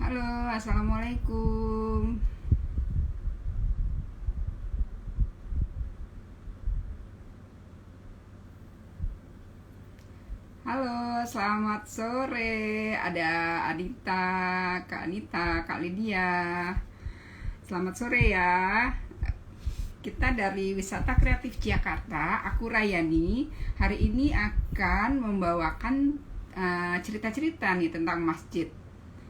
Halo, assalamualaikum. Halo, selamat sore. Ada Anita, Kak Anita, Kak Lydia. Selamat sore ya. Kita dari Wisata Kreatif Jakarta. Aku Rayani. Hari ini akan membawakan cerita-cerita nih tentang masjid.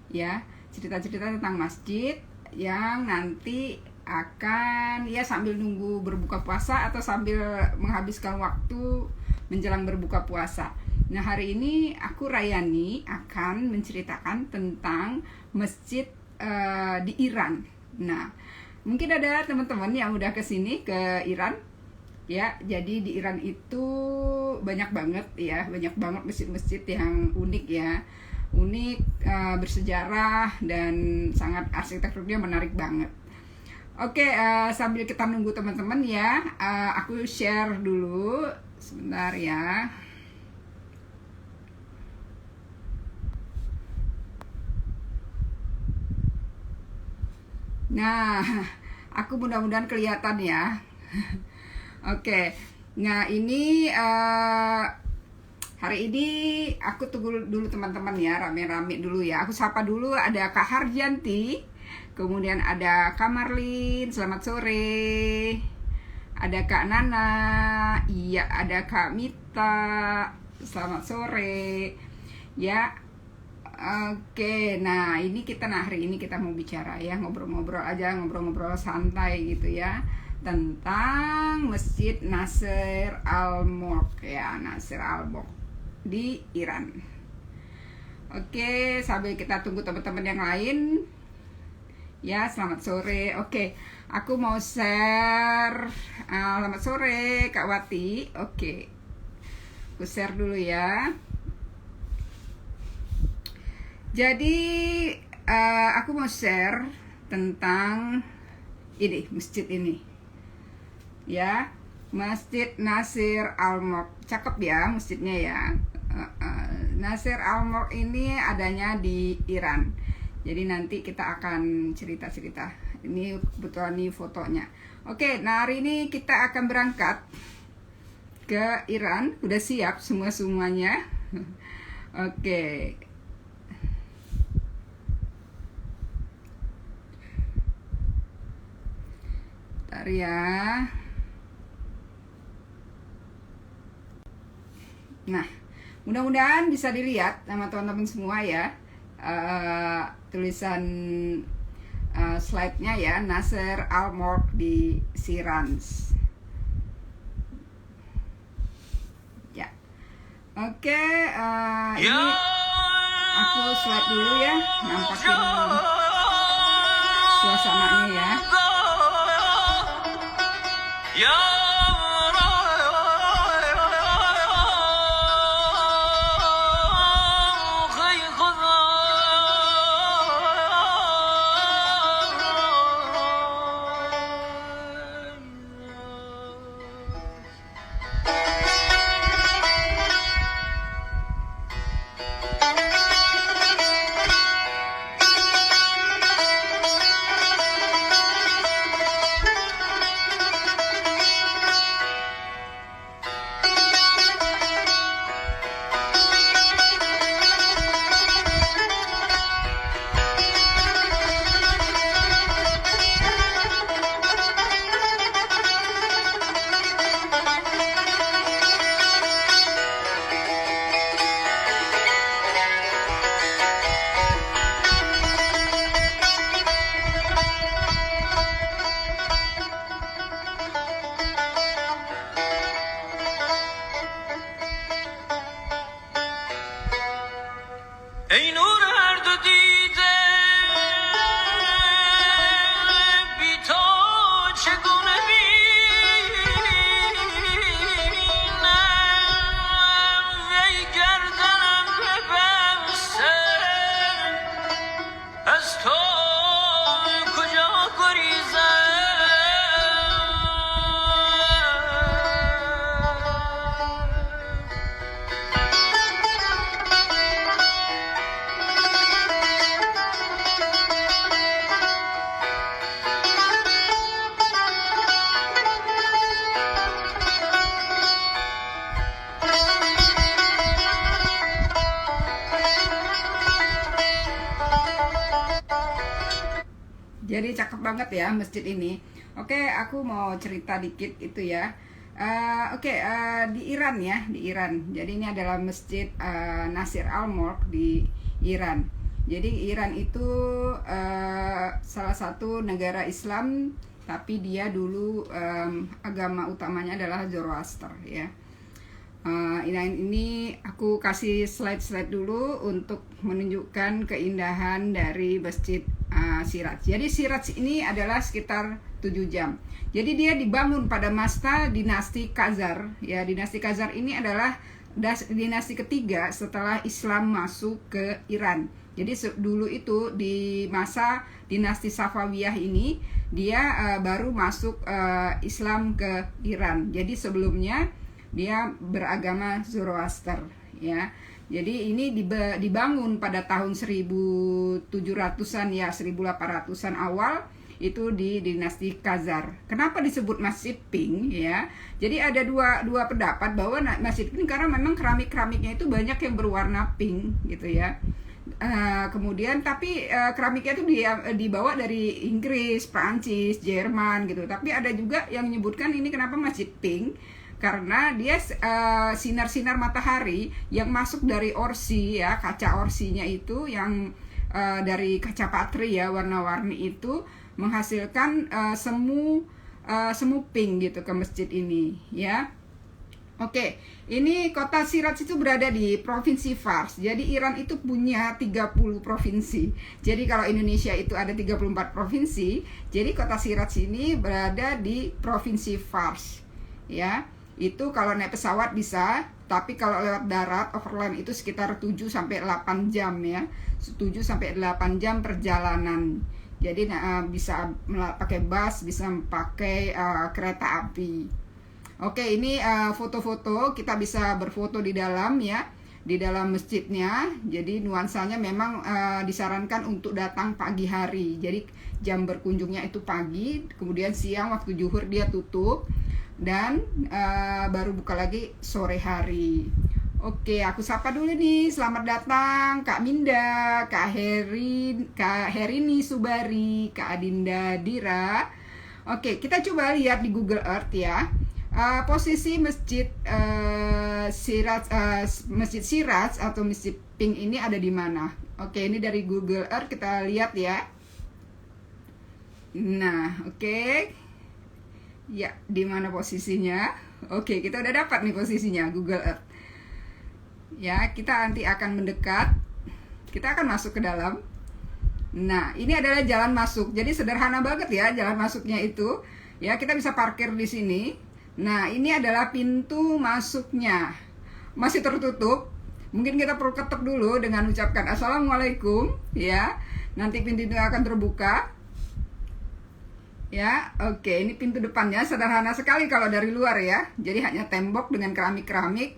Ya, cerita-cerita tentang masjid yang nanti akan ya sambil nunggu berbuka puasa atau sambil menghabiskan waktu menjelang berbuka puasa. Nah, hari ini aku Rayani akan menceritakan tentang masjid di Iran. Nah, mungkin ada teman-teman yang udah kesini ke Iran ya. Jadi di Iran itu banyak banget masjid-masjid yang unik ya, unik, bersejarah dan sangat arsitekturnya menarik banget. Oke, sambil kita nunggu teman-teman ya, aku share dulu sebentar ya. Nah, aku mudah-mudahan kelihatan ya. Oke, nah ini hari ini aku tunggu dulu teman-teman ya, rame-rame dulu ya. Aku sapa dulu, ada Kak Harjanti, kemudian ada Kak Marlin, selamat sore. Ada Kak Nana, iya ada Kak Mita, selamat sore. Ya, oke, nah hari ini kita mau bicara ya, ngobrol-ngobrol aja, ngobrol-ngobrol santai gitu ya, tentang Masjid Nasr Al-Mulk ya, Nasr Al-Mulk di Iran. Oke, sambil kita tunggu teman-teman yang lain ya, selamat sore. Oke, aku mau share. Selamat sore Kak Wati. Oke, aku share dulu ya. Jadi aku mau share tentang ini, masjid ini ya, Masjid Nasr Al-Mulk. Cakep ya masjidnya ya. Nasr Al-Mulk ini adanya di Iran. Jadi nanti kita akan cerita-cerita. Ini kebetulan nih fotonya. Oke, nah hari ini kita akan berangkat ke Iran. Udah siap semuanya? Oke. Bentar ya. Nah, mudah-mudahan bisa dilihat sama teman-teman semua ya, tulisan slide-nya ya, Nasr Al-Mulk di Sirans. Ya, oke, ini aku slide dulu ya, nampakin suasananya ya. Jadi cakep banget ya masjid ini. Oke, aku mau cerita dikit itu ya. Di Iran ya, di Iran. Jadi ini adalah masjid Nasir Al-Mulk di Iran. Jadi Iran itu salah satu negara Islam, tapi dia dulu agama utamanya adalah Zoroaster ya. Ini aku kasih slide dulu untuk menunjukkan keindahan dari masjid Siraj. Jadi Siraj ini adalah sekitar 7 jam. Jadi dia dibangun pada masa dinasti Khazar. Ya, dinasti Khazar ini adalah dinasti ketiga setelah Islam masuk ke Iran. Jadi dulu itu di masa dinasti Safawiyah ini dia baru masuk Islam ke Iran. Jadi sebelumnya dia beragama Zoroaster ya. Jadi ini dibangun pada tahun 1700-an ya, 1800-an awal itu di dinasti Khazar. Kenapa disebut Masjid Pink ya? Jadi ada dua pendapat bahwa Masjid Pink karena memang keramiknya itu banyak yang berwarna pink gitu ya. Kemudian tapi keramiknya itu dibawa dari Inggris, Prancis, Jerman gitu. Tapi ada juga yang menyebutkan ini kenapa Masjid Pink, karena dia sinar-sinar matahari yang masuk dari orsi ya, kaca orsinya itu yang dari kaca patri ya, warna-warni itu menghasilkan semu pink gitu ke masjid ini ya. Oke, ini kota Siraj itu berada di provinsi Fars. Jadi Iran itu punya 30 provinsi. Jadi kalau Indonesia itu ada 34 provinsi, jadi kota Siraj ini berada di provinsi Fars ya. Itu kalau naik pesawat bisa, tapi kalau lewat darat overland itu sekitar 7-8 jam ya. 7-8 jam perjalanan. Jadi bisa pakai bus, bisa pakai kereta api. Oke, ini foto-foto, kita bisa berfoto di dalam ya, di dalam masjidnya. Jadi nuansanya memang disarankan untuk datang pagi hari. Jadi jam berkunjungnya itu pagi, kemudian siang waktu zuhur dia tutup, dan baru buka lagi sore hari. Oke, aku sapa dulu nih. Selamat datang Kak Minda, Kak Herini Subari, Kak Adinda Dira. Oke, kita coba lihat di Google Earth ya. Posisi Masjid Masjid Siraj atau Masjid Pink ini ada di mana? Oke, ini dari Google Earth kita lihat ya. Nah, oke. Ya, di mana posisinya? Oke, kita udah dapat nih posisinya Google Earth. Ya, kita nanti akan mendekat. Kita akan masuk ke dalam. Nah, ini adalah jalan masuk. Jadi sederhana banget ya jalan masuknya itu. Ya, kita bisa parkir di sini. Nah, ini adalah pintu masuknya. Masih tertutup. Mungkin kita perlu ketuk dulu dengan ucapkan Assalamualaikum ya. Nanti pintu itu akan terbuka. Ya, oke, ini pintu depannya sederhana sekali kalau dari luar ya. Jadi hanya tembok dengan keramik-keramik,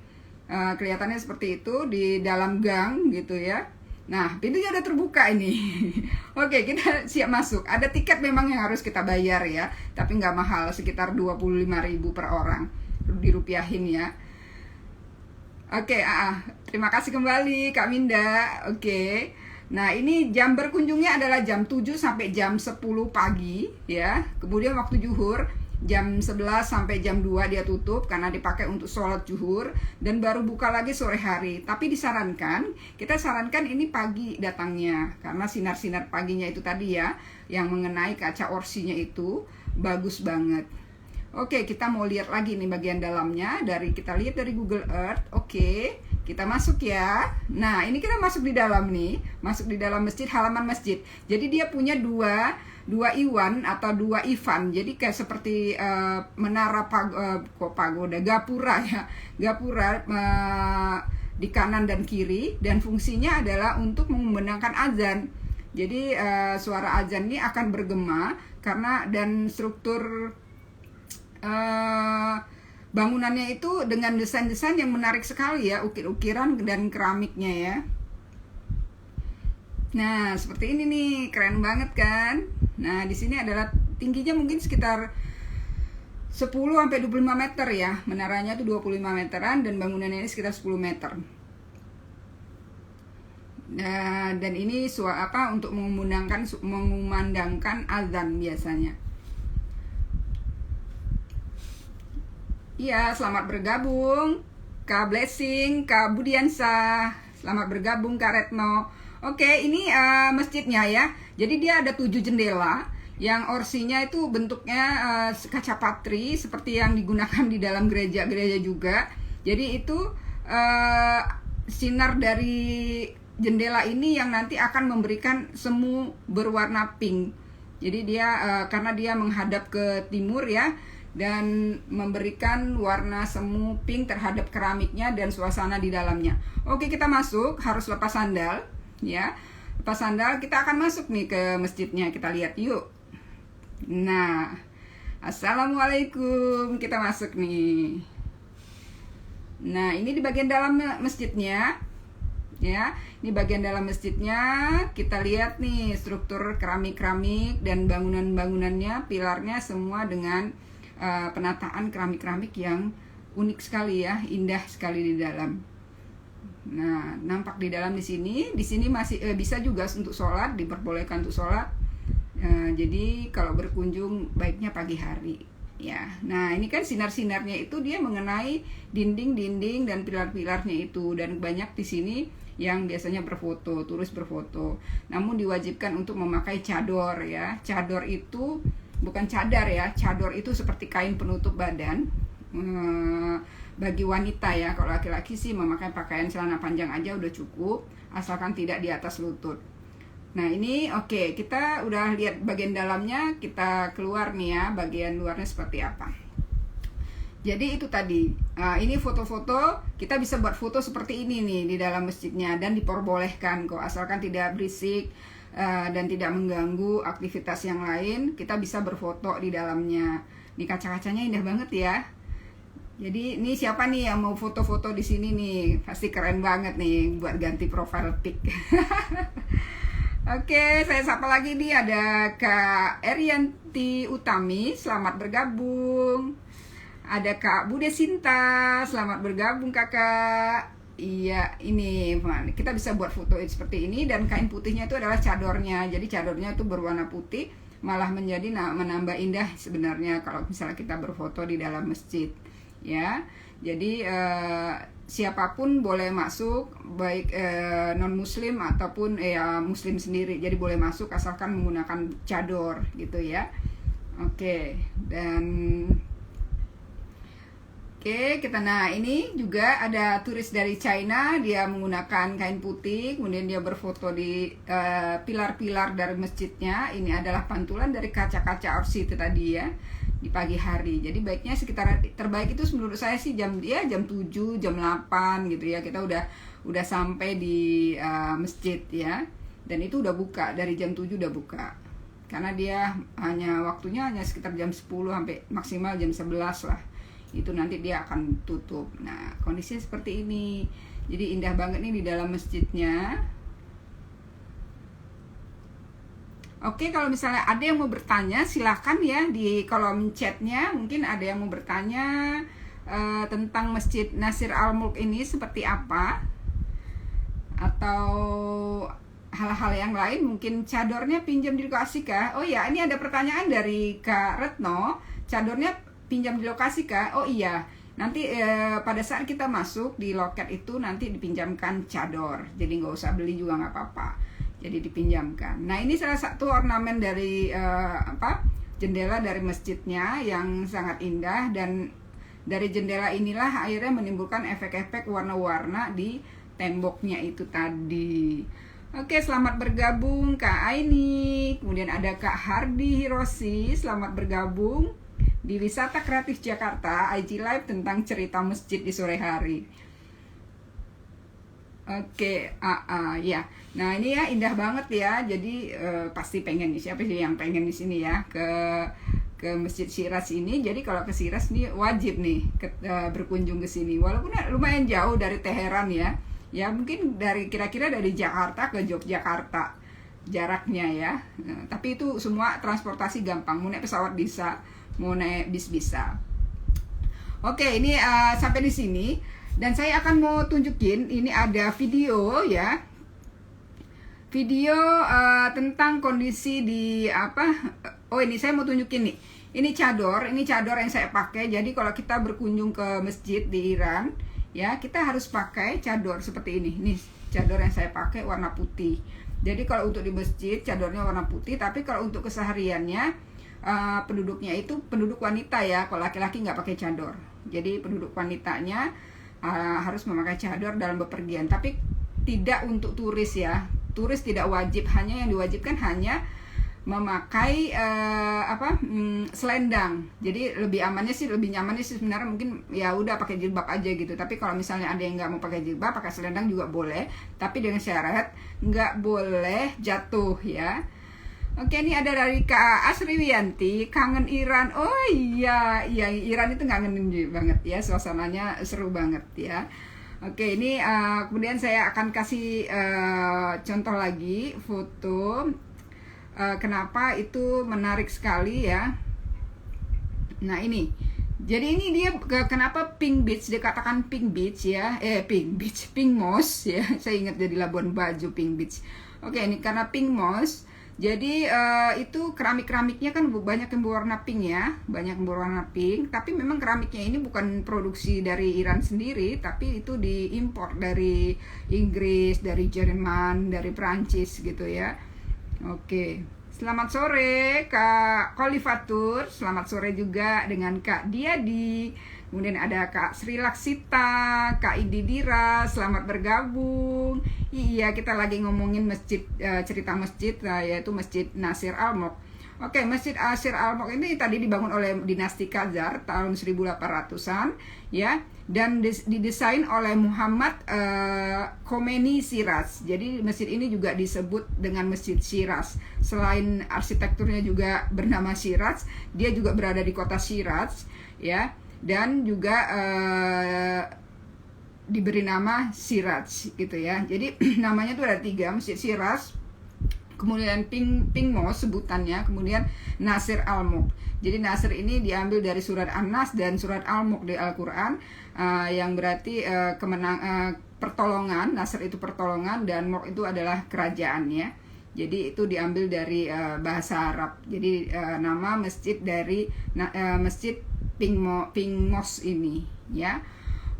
kelihatannya seperti itu di dalam gang gitu ya. Nah, pintunya udah terbuka ini. Oke, kita siap masuk. Ada tiket memang yang harus kita bayar ya, tapi nggak mahal, sekitar 25.000 per orang, dirupiahin ya. Oke, terima kasih kembali Kak Minda. Oke. Nah, ini jam berkunjungnya adalah jam 7 sampai jam 10 pagi ya. Kemudian waktu zuhur jam 11 sampai jam 2 dia tutup karena dipakai untuk sholat zuhur, dan baru buka lagi sore hari. Tapi kita sarankan ini pagi datangnya karena sinar-sinar paginya itu tadi ya yang mengenai kaca orsinya itu bagus banget. Oke, kita mau lihat lagi nih bagian dalamnya. Kita lihat dari Google Earth. Oke, kita masuk ya. Nah, ini kita masuk di dalam nih, masuk di dalam masjid, halaman masjid. Jadi dia punya dua iwan atau dua ivan. Jadi kayak seperti menara pagoda, gapura ya, gapura di kanan dan kiri, dan fungsinya adalah untuk membenarkan azan. Jadi suara azan ini akan bergema karena dan struktur bangunannya itu dengan desain-desain yang menarik sekali ya, ukir-ukiran dan keramiknya ya. Nah, seperti ini nih, keren banget kan? Nah, di sini adalah tingginya mungkin sekitar 10-25 meter ya. Menaranya itu 25 meteran dan bangunannya ini sekitar 10 meter. Dan ini untuk mengumandangkan azan biasanya. Iya, selamat bergabung Kak Blessing, Kak Budiansa. Selamat bergabung Kak Retno. Oke, ini masjidnya ya. Jadi dia ada 7 jendela yang orsinya itu bentuknya kaca patri seperti yang digunakan di dalam gereja-gereja juga. Jadi itu sinar dari jendela ini yang nanti akan memberikan semu berwarna pink. Jadi dia karena dia menghadap ke timur ya, dan memberikan warna semu pink terhadap keramiknya dan suasana di dalamnya. Oke, kita masuk, harus lepas sandal ya. Lepas sandal, kita akan masuk nih ke masjidnya. Kita lihat yuk. Nah, assalamualaikum, kita masuk nih. Nah, ini di bagian dalam masjidnya ya. Ini bagian dalam masjidnya. Kita lihat nih struktur keramik-keramik dan bangunan-bangunannya, pilarnya semua dengan penataan keramik-keramik yang unik sekali ya, indah sekali di dalam. Nah, nampak di dalam di sini masih bisa juga untuk sholat, diperbolehkan untuk sholat. Jadi kalau berkunjung baiknya pagi hari ya. Nah, ini kan sinar-sinarnya itu dia mengenai dinding-dinding dan pilar-pilarnya itu, dan banyak di sini yang biasanya berfoto, turis berfoto. Namun diwajibkan untuk memakai cador ya. Cador itu bukan cadar ya, cador itu seperti kain penutup badan bagi wanita ya. Kalau laki-laki sih memakai pakaian celana panjang aja udah cukup, asalkan tidak di atas lutut. Nah ini oke, kita udah lihat bagian dalamnya, kita keluar nih ya, bagian luarnya seperti apa. Jadi itu tadi, ini foto-foto, kita bisa buat foto seperti ini nih di dalam masjidnya, dan diperbolehkan kok, asalkan tidak berisik dan tidak mengganggu aktivitas yang lain. Kita bisa berfoto di dalamnya. Ini kaca-kacanya indah banget ya. Jadi ini siapa nih yang mau foto-foto di sini nih? Pasti keren banget nih buat ganti profile pic. Oke, saya sapa lagi nih, ada Kak Erianti Utami, selamat bergabung. Ada Kak Bude Sinta, selamat bergabung Kakak. Iya, ini kita bisa buat foto seperti ini, dan kain putihnya itu adalah cadornya. Jadi cadornya itu berwarna putih, malah menambah indah sebenarnya kalau misalnya kita berfoto di dalam masjid ya. Jadi siapapun boleh masuk, baik non muslim ataupun muslim sendiri. Jadi boleh masuk asalkan menggunakan cador gitu ya. Oke, nah ini juga ada turis dari China, dia menggunakan kain putih, kemudian dia berfoto di pilar-pilar dari masjidnya. Ini adalah pantulan dari kaca-kaca orsi itu tadi ya, di pagi hari. Jadi baiknya sekitar, terbaik itu menurut saya sih jam 7, jam 8 gitu ya. Kita udah sampai di masjid ya. Dan itu udah buka, dari jam 7 udah buka. Karena dia waktunya hanya sekitar jam 10 sampai maksimal jam 11 lah. Itu nanti dia akan tutup. Nah, kondisinya seperti ini. Jadi indah banget nih di dalam masjidnya. Oke, kalau misalnya ada yang mau bertanya, silahkan ya di kolom chatnya. Mungkin ada yang mau bertanya tentang Masjid Nasir Al-Mulk ini seperti apa, atau hal-hal yang lain. Mungkin cadornya pinjam di lokasi kah? Oh ya, ini ada pertanyaan dari Kak Retno. Cadornya pinjam di lokasi kah? Oh iya, nanti pada saat kita masuk di loket itu nanti dipinjamkan cador. Jadi nggak usah beli juga nggak apa-apa. Jadi dipinjamkan. Nah ini salah satu ornamen dari jendela dari masjidnya yang sangat indah, dan dari jendela inilah akhirnya menimbulkan efek-efek warna-warna di temboknya itu tadi. Oke, selamat bergabung Kak Aini. Kemudian ada Kak Hardi Hiroshi, selamat bergabung di Wisata Kreatif Jakarta, IG Live tentang cerita masjid di sore hari. Oke, ya. Nah ini ya indah banget ya. Jadi pasti pengen, siapa sih yang pengen di sini ya ke Masjid Syiraz ini. Jadi kalau ke Syiraz nih wajib nih berkunjung ke sini. Walaupun lumayan jauh dari Teheran ya. Ya mungkin kira-kira dari Jakarta ke Yogyakarta jaraknya ya. Tapi itu semua transportasi gampang. Mau naik pesawat bisa, mau naik bis bisa. Oke, ini sampai di sini, dan saya akan mau tunjukin ini ada video ya. video tentang kondisi di apa. Oh, ini saya mau tunjukin nih. Ini cador yang saya pakai. Jadi kalau kita berkunjung ke masjid di Iran, ya kita harus pakai cador seperti ini. Nih cador yang saya pakai warna putih. Jadi kalau untuk di masjid cadornya warna putih, tapi kalau untuk kesehariannya penduduknya itu penduduk wanita ya. Kalau laki-laki nggak pakai cador. Jadi penduduk wanitanya harus memakai cador dalam bepergian. Tapi tidak untuk turis ya. Turis tidak wajib, hanya yang diwajibkan hanya memakai selendang. Jadi lebih nyamannya sih sebenarnya mungkin ya udah pakai jilbab aja gitu. Tapi kalau misalnya ada yang nggak mau pakai jilbab, pakai selendang juga boleh, tapi dengan syarat nggak boleh jatuh ya. Oke, ini ada dari Kak Asriwiyanti, kangen Iran. Oh iya, Iran itu ngangenin banget ya, suasananya seru banget ya. Oke, ini kemudian saya akan kasih contoh lagi foto. Kenapa itu menarik sekali ya. Nah ini, jadi ini dia kenapa Pink Beach dikatakan Pink Beach ya. Pink Moss ya. Saya ingat jadi Labuan Bajo Pink Beach. Oke, ini karena Pink Moss. Jadi itu keramik-keramiknya kan banyak yang berwarna pink ya, banyak yang berwarna pink. Tapi memang keramiknya ini bukan produksi dari Iran sendiri, tapi itu diimpor dari Inggris, dari Jerman, dari Prancis gitu ya. Oke, selamat sore Kak Khalifatur, selamat sore juga dengan Kak Diadi. Kemudian ada Kak Sri Laksita, Kak Indidira, selamat bergabung. Iya, kita lagi ngomongin masjid, cerita masjid, yaitu Masjid Nasir Al-Mulk. Oke, Masjid Nasir Al-Mulk ini tadi dibangun oleh dinasti Khazar tahun 1800-an ya, dan didesain oleh Muhammad Khomeini Shiraz. Jadi masjid ini juga disebut dengan Masjid Shiraz. Selain arsitekturnya juga bernama Shiraz, dia juga berada di kota Shiraz ya. Dan juga diberi nama Shiraz gitu ya. Jadi namanya tuh ada 3, Masjid Shiraz, kemudian Pink Moss sebutannya, kemudian Nasir Al-Mulk. Jadi Nasir ini diambil dari surat An-Nas dan surat Al-Mulk di Al-Quran, yang berarti pertolongan. Nasir itu pertolongan dan Mulk itu adalah kerajaan ya. Jadi itu diambil dari bahasa Arab. Jadi nama masjid dari Masjid Pink Moss ini ya.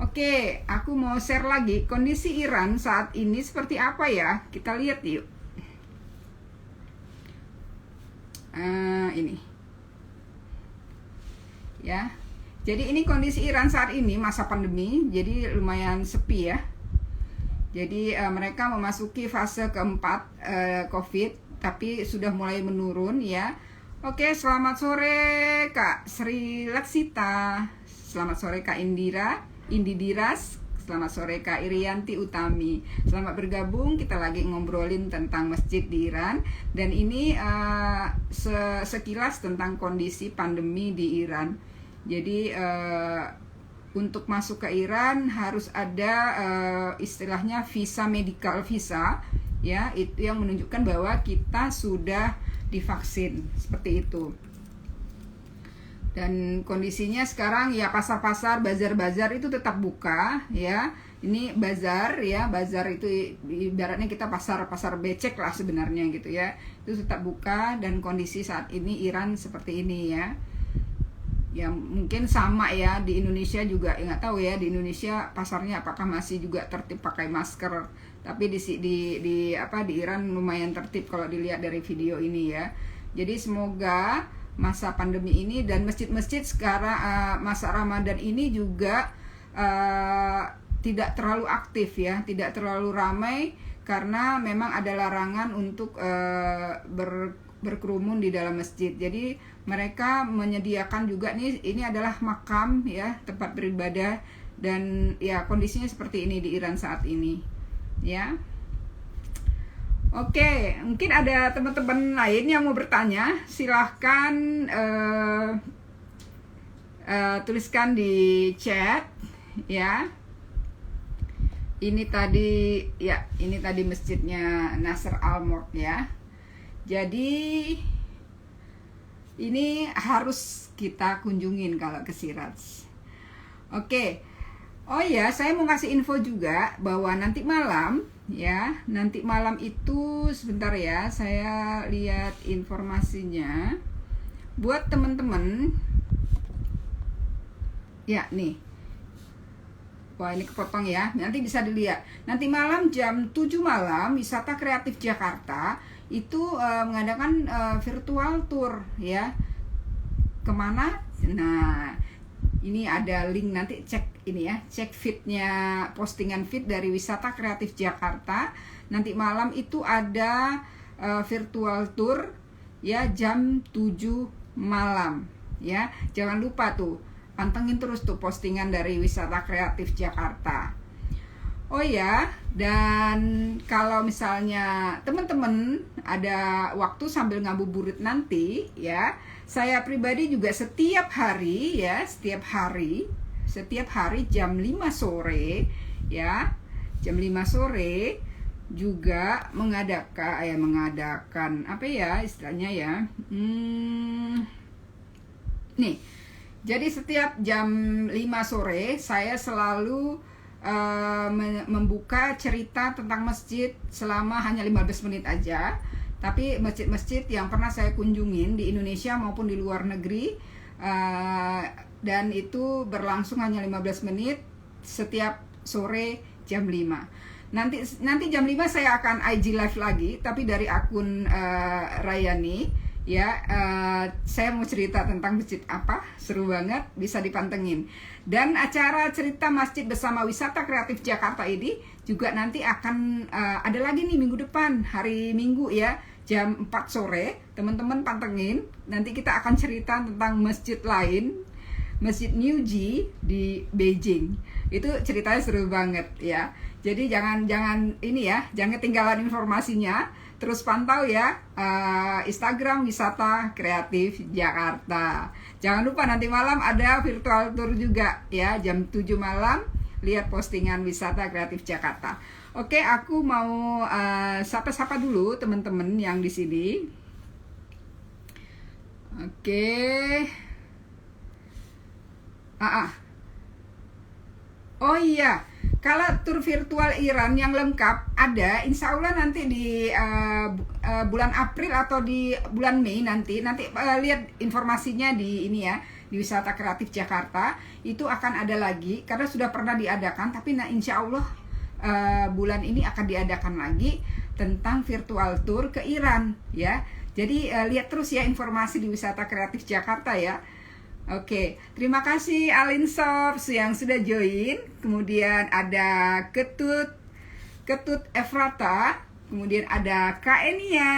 Oke, aku mau share lagi kondisi Iran saat ini seperti apa ya. Kita lihat yuk. Ini ya. Jadi ini kondisi Iran saat ini masa pandemi. Jadi lumayan sepi ya. Jadi mereka memasuki fase keempat COVID, tapi sudah mulai menurun ya. Oke, selamat sore Kak Sri Laksita, selamat sore Kak Indidiras, selamat sore Kak Irianti Utami. Selamat bergabung, kita lagi ngobrolin tentang masjid di Iran. Dan ini sekilas tentang kondisi pandemi di Iran. Jadi untuk masuk ke Iran harus ada istilahnya visa, medical visa ya, itu yang menunjukkan bahwa kita sudah divaksin, seperti itu. Dan kondisinya sekarang ya pasar-pasar, bazar-bazar itu tetap buka ya. Ini bazar ya, bazar itu ibaratnya kita pasar becek lah sebenarnya gitu ya. Itu tetap buka dan kondisi saat ini Iran seperti ini ya. Ya mungkin sama ya di Indonesia juga, ya nggak tahu ya di Indonesia pasarnya apakah masih juga tertib pakai masker. Tapi di Iran lumayan tertib kalau dilihat dari video ini ya. Jadi semoga masa pandemi ini dan masjid-masjid sekarang masa Ramadan ini juga tidak terlalu aktif ya, tidak terlalu ramai karena memang ada larangan untuk berkerumun di dalam masjid. Jadi mereka menyediakan juga nih, ini adalah makam ya, tempat beribadah, dan ya kondisinya seperti ini di Iran saat ini ya. Oke, mungkin ada teman-teman lain yang mau bertanya, silahkan tuliskan di chat ya. Ini tadi masjidnya Nasir Al-Mulk ya. Jadi ini harus kita kunjungin kalau ke Shiraz. Oke, Oh ya, saya mau kasih info juga bahwa nanti malam ya, nanti malam itu sebentar ya, saya lihat informasinya buat teman-teman. Ya, nih. Wah, ini kepotong ya. Nanti bisa dilihat. Nanti malam jam 7 malam Wisata Kreatif Jakarta itu mengadakan virtual tour ya. Kemana? Nah, ini ada link, nanti cek ini ya, cek feednya, postingan feed dari Wisata Kreatif Jakarta. Nanti malam itu ada virtual tour ya jam 7 malam ya. Jangan lupa tuh, pantengin terus tuh postingan dari Wisata Kreatif Jakarta. Oh ya, dan kalau misalnya teman-teman ada waktu sambil ngabuburit nanti ya, saya pribadi juga setiap hari jam 5 sore ya, jam 5 sore juga mengadakan apa ya istilahnya ya, nih, jadi setiap jam 5 sore saya selalu membuka cerita tentang masjid selama hanya 15 menit aja. Tapi masjid-masjid yang pernah saya kunjungin di Indonesia maupun di luar negeri, dan itu berlangsung hanya 15 menit setiap sore jam 5. Nanti jam 5 saya akan IG live lagi, tapi dari akun Rayani ya. Saya mau cerita tentang masjid apa, seru banget, bisa dipantengin. Dan acara cerita masjid bersama Wisata Kreatif Jakarta ini juga nanti akan ada lagi nih minggu depan, hari Minggu ya, jam 4 sore. Teman-teman pantengin, nanti kita akan cerita tentang masjid lain, Masjid Niuji di Beijing. Itu ceritanya seru banget ya. Jadi jangan ini ya, jangan ketinggalan informasinya. Terus pantau ya Instagram Wisata Kreatif Jakarta. Jangan lupa nanti malam ada virtual tour juga ya, jam 7 malam. Lihat postingan Wisata Kreatif Jakarta. Oke, aku mau sapa-sapa dulu teman-teman yang di sini. Oke. Oh iya, kalau tur virtual Iran yang lengkap ada, insya Allah nanti di bulan April atau di bulan Mei nanti lihat informasinya di ini ya, di Wisata Kreatif Jakarta. Itu akan ada lagi karena sudah pernah diadakan, tapi insya Allah bulan ini akan diadakan lagi tentang virtual tour ke Iran ya. Jadi lihat terus ya informasi di Wisata Kreatif Jakarta ya. Oke, terima kasih Alinsop yang sudah join. Kemudian ada Ketut Efrata, kemudian ada Kak Enia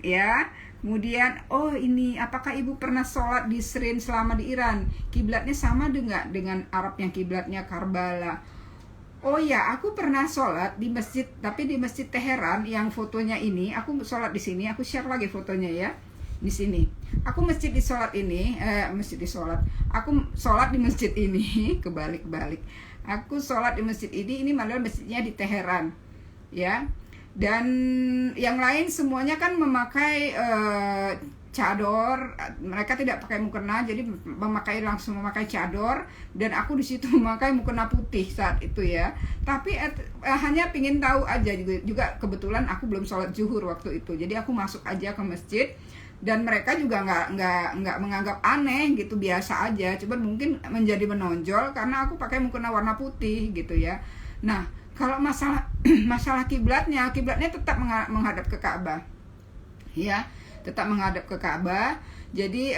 ya. Kemudian ini, apakah Ibu pernah sholat di Srin selama di Iran? Kiblatnya sama dengan Arab yang kiblatnya Karbala? Oh ya, aku pernah sholat di masjid, tapi di Masjid Teheran yang fotonya ini. Aku sholat di sini, aku share lagi fotonya ya. Di sini aku Aku sholat di masjid ini kebalik. Aku sholat di masjid ini malah masjidnya di Teheran ya. Dan yang lain semuanya kan memakai cador, mereka tidak pakai mukena, jadi langsung memakai cador, dan aku di situ memakai mukena putih saat itu ya. Tapi hanya pingin tahu aja juga kebetulan aku belum sholat zuhur waktu itu, jadi aku masuk aja ke masjid. Dan mereka juga nggak menganggap aneh gitu, biasa aja. Cuman mungkin menjadi menonjol karena aku pakai mukena warna putih gitu ya. Nah, kalau masalah kiblatnya tetap menghadap ke Ka'bah, ya, tetap menghadap ke Ka'bah. Jadi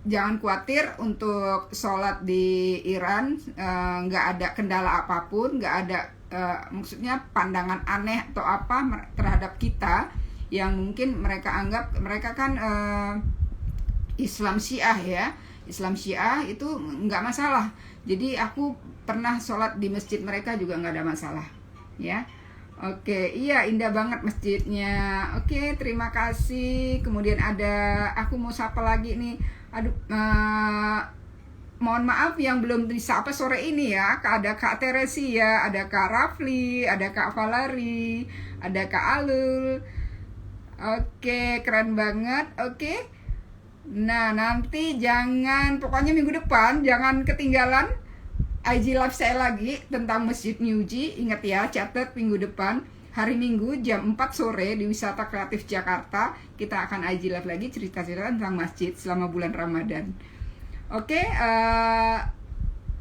jangan khawatir untuk sholat di Iran, nggak ada kendala apapun, nggak ada maksudnya pandangan aneh atau apa terhadap kita. Yang mungkin mereka anggap, mereka kan Islam Syiah ya, Islam Syiah itu nggak masalah. Jadi aku pernah sholat di masjid mereka juga nggak ada masalah ya. Oke, iya, indah banget masjidnya. Oke, terima kasih. Kemudian aku mau sapa lagi nih. Aduh, mohon maaf yang belum disapa sore ini ya. Ada Kak Teresia, ada Kak Rafli, ada Kak Valari, ada Kak Alul. Oke, keren banget. Oke. Nah, nanti pokoknya minggu depan jangan ketinggalan IG live saya lagi tentang Masjid Nyuji. Ingat ya, catat minggu depan hari Minggu jam 4 sore di Wisata Kreatif Jakarta. Kita akan IG live lagi cerita-cerita tentang masjid selama bulan Ramadan. Oke,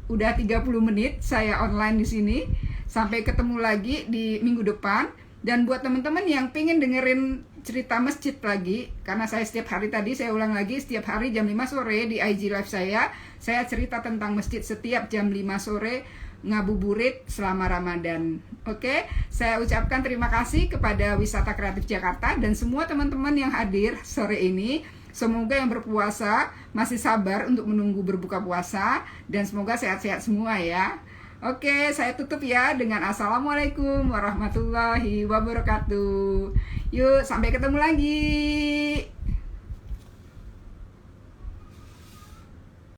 udah 30 menit saya online di sini. Sampai ketemu lagi di minggu depan. Dan buat teman-teman yang pengen dengerin cerita masjid lagi, karena saya setiap hari tadi, saya ulang lagi, setiap hari jam 5 sore di IG live saya cerita tentang masjid setiap jam 5 sore, ngabuburit selama Ramadan. Oke, saya ucapkan terima kasih kepada Wisata Kreatif Jakarta dan semua teman-teman yang hadir sore ini. Semoga yang berpuasa masih sabar untuk menunggu berbuka puasa, dan semoga sehat-sehat semua ya. Oke, saya tutup ya dengan Assalamualaikum warahmatullahi wabarakatuh. Yuk, sampai ketemu lagi.